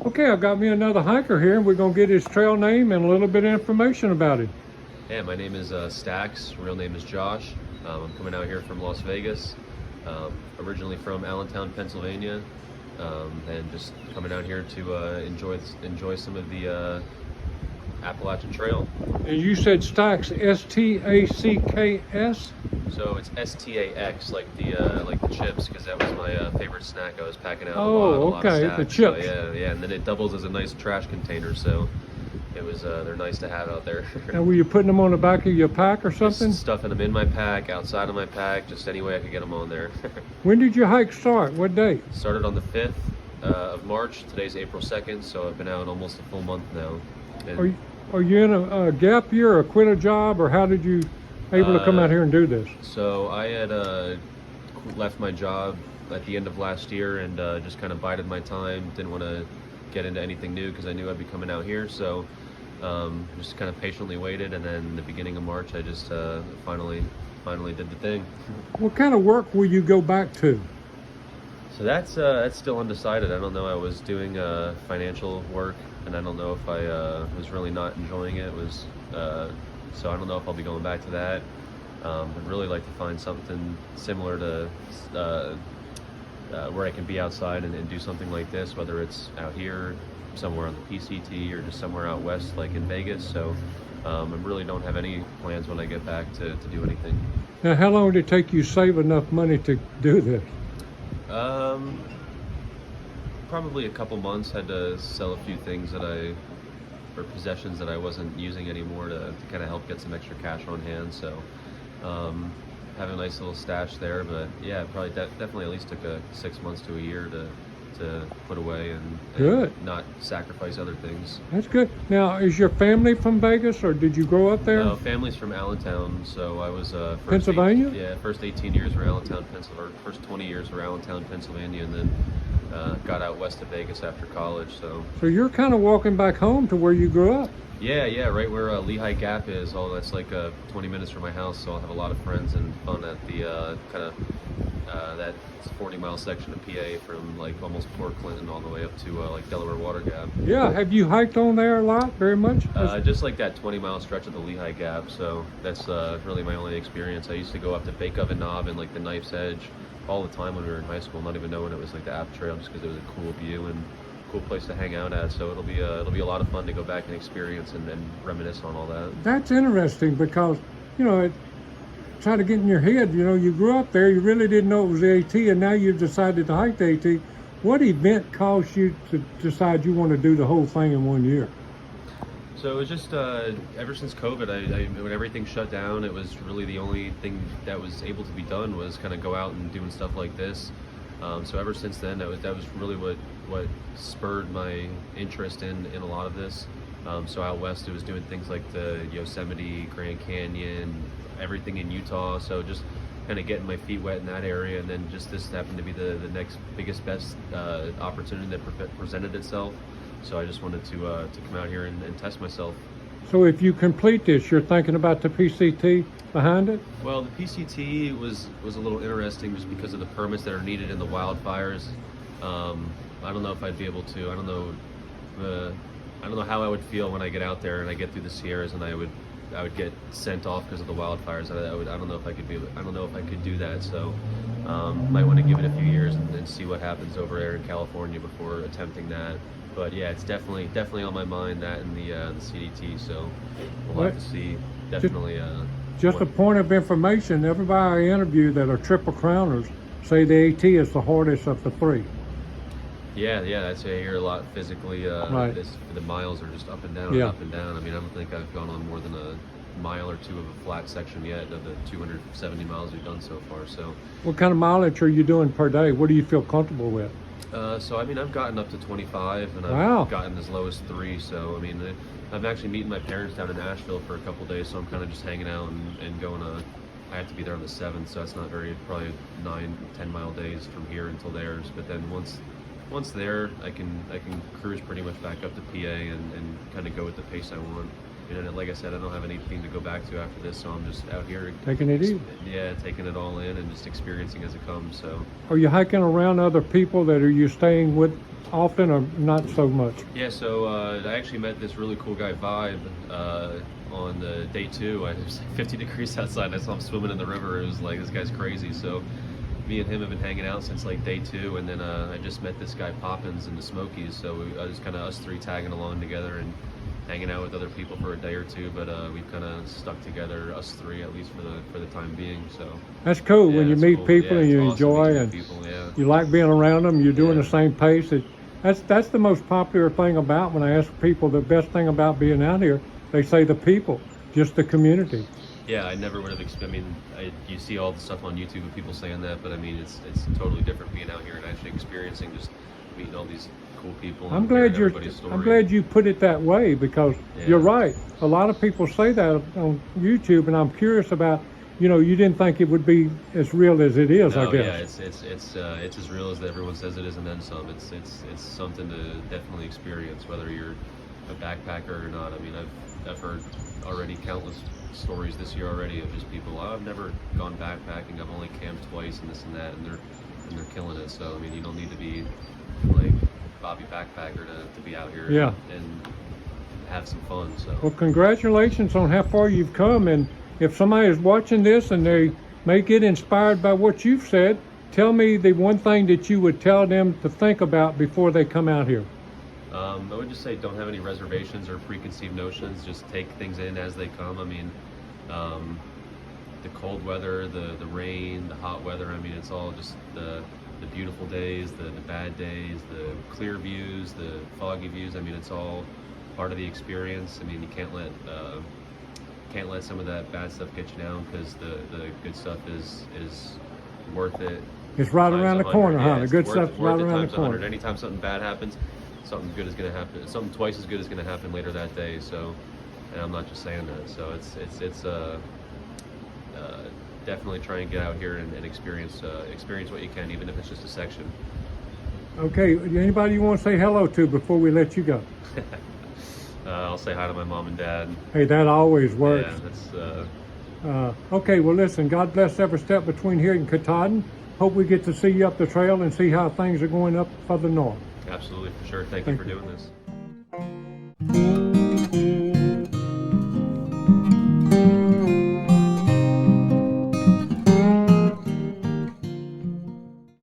Okay, I've got me another hiker here, and we're going to get his trail name and a little bit of information about him. Yeah, my name is Stax. Real name is Josh. I'm coming out here from Las Vegas. Originally from Allentown, Pennsylvania, and just coming out here to enjoy some of the Appalachian Trail. And you said Stax, S-T-A-C-K-S? So it's S-T-A-X, like the chips, because that was my favorite snack. I was packing out a Oh, lot of okay, Stax. the chips. So, yeah, and then it doubles as a nice trash container. So it was they're nice to have out there. And were you putting them on the back of your pack or something? Just stuffing them in my pack, outside of my pack, just any way I could get them on there. When did your hike start? What date? Started on the 5th of March. Today's April 2nd, so I've been out almost a full month now. And Are you in a gap year or quit a job, or how did you able to come out here and do this? So I had left my job at the end of last year and just kind of bided my time. Didn't want to get into anything new because I knew I'd be coming out here. So just kind of patiently waited, and then the beginning of March, I just finally did the thing. What kind of work will you go back to? So that's still undecided. I don't know. I was doing financial work, and I don't know if I was really not enjoying it. So I don't know if I'll be going back to that. I'd really like to find something similar to where I can be outside and do something like this, whether it's out here, somewhere on the PCT, or just somewhere out west, like in Vegas. So I really don't have any plans when I get back to do anything. Now, how long did it take you to save enough money to do this? Probably a couple months. Had to sell a few things or possessions that I wasn't using anymore to kind of help get some extra cash on hand. So have a nice little stash there. But yeah, probably definitely at least took 6 months to a year to put away and not sacrifice other things. That's good. Now, is your family from Vegas, or did you grow up there? No, family's from Allentown, so I was Pennsylvania? First 18 years were Allentown, Pennsylvania, or first 20 years were Allentown, Pennsylvania, and then got out west of Vegas after college. So you're kind of walking back home to where you grew up. Yeah, right where Lehigh Gap is. That's like 20 minutes from my house, so I'll have a lot of friends and fun at the that 40-mile section of PA from like almost Port Clinton all the way up to like Delaware Water Gap. Yeah, have you hiked on there a lot, very much? Just like that 20-mile stretch of the Lehigh Gap, so that's really my only experience. I used to go up to Bake Oven Knob and like the Knife's Edge all the time when we were in high school, not even knowing it was like the App Trail, just because it was a cool view and cool place to hang out at. So it'll be a lot of fun to go back and experience and reminisce on all that. That's interesting because, try to get in your head, you grew up there, you really didn't know it was the AT, and now you've decided to hike the AT. What event caused you to decide you want to do the whole thing in 1 year? So it was just ever since COVID, when everything shut down, it was really the only thing that was able to be done was kind of go out and doing stuff like this. So ever since then, that was really what spurred my interest in a lot of this. So out west, it was doing things like the Yosemite, Grand Canyon, everything in Utah. So just kind of getting my feet wet in that area, and then just this happened to be the next best opportunity that presented itself. So I just wanted to come out here and test myself. So if you complete this, you're thinking about the PCT behind it? Well, the PCT was a little interesting just because of the permits that are needed in the wildfires. I don't know if I'd be able to. I don't know how I would feel when I get out there and I get through the Sierras and I would get sent off because of the wildfires. I don't know if I could do that. So might want to give it a few years and see what happens over there in California before attempting that. But yeah, it's definitely on my mind, that and the CDT. So we'll have to see. Definitely. Just a point of information: everybody I interview that are triple crowners say the AT is the hardest of the three. Yeah, that's what I hear a lot physically. Right. The miles are just up and down, up and down. I mean, I don't think I've gone on more than a mile or two of a flat section yet of the 270 miles we've done so far. So, what kind of mileage are you doing per day? What do you feel comfortable with? So I mean, I've gotten up to 25, and I've gotten as low as 3. So I mean, I'm actually meeting my parents down in Nashville for a couple days. So I'm kind of just hanging out and going to. I have to be there on the 7th, so that's not probably 9-10 mile days from here until theirs. But then once there, I can cruise pretty much back up to PA and kind of go at the pace I want. like I said, I don't have anything to go back to after this, so I'm just out here Taking it easy. Yeah, taking it all in and just experiencing as it comes. So Are you hiking around other people that are you staying with often, or not so much? yeah, so I actually met this really cool guy, Vibe, on day 2. It was like 50 degrees outside. I saw him swimming in the river. It was like, this guy's crazy. So me and him have been hanging out since like day 2, and then I just met this guy Poppins in the Smokies. So it was kind of us 3 tagging along together and hanging out with other people for a day or 2, but we've kind of stuck together, us 3 at least for the time being. So That's cool yeah, when you it's meet cool. people Yeah, and it's you awesome enjoy meeting and people. Yeah. you like being around them. You're doing Yeah. the same pace. That's the most popular thing about, when I ask people the best thing about being out here, they say the people, just the community. Yeah, I never would have I mean, you see all the stuff on YouTube of people saying that, but I mean, it's totally different being out here and actually experiencing, just meeting all these cool people. I'm and hearing glad everybody's story. I'm glad you put it that way, because Yeah. you're right. A lot of people say that on YouTube, and I'm curious about, you didn't think it would be as real as it is, No, I guess. yeah, it's as real as everyone says it is, and then some. It's something to definitely experience, whether you're a backpacker or not. I mean, I've heard already countless stories this year already of just people, I've never gone backpacking, I've only camped twice and this and that, and they're killing it. So I mean, you don't need to be like Bobby Backpacker to be out here Yeah. and have some fun. So Well, congratulations on how far you've come, and if somebody is watching this and they may get inspired by what you've said, tell me the one thing that you would tell them to think about before they come out here. I would just say don't have any reservations or preconceived notions. Just take things in as they come. I mean, the cold weather, the rain, the hot weather. I mean, it's all just the beautiful days, the bad days, the clear views, the foggy views. I mean, it's all part of the experience. I mean, you can't let some of that bad stuff get you down, because the good stuff is worth it. It's right times around the 100. corner, huh? Yeah, The it's good worth- stuff's worth right it around the times 100. corner. Anytime something bad happens, something good is going to happen. Something twice as good is going to happen later that day. So, and I'm not just saying that. So it's definitely try and get out here and experience what you can, even if it's just a section. Okay, anybody you want to say hello to before we let you go? I'll say hi to my mom and dad. Hey, that always works. Yeah, that's Okay, well listen, God bless every step between here and Katahdin. Hope we get to see you up the trail and see how things are going up further north. absolutely for sure. Thank you for doing this.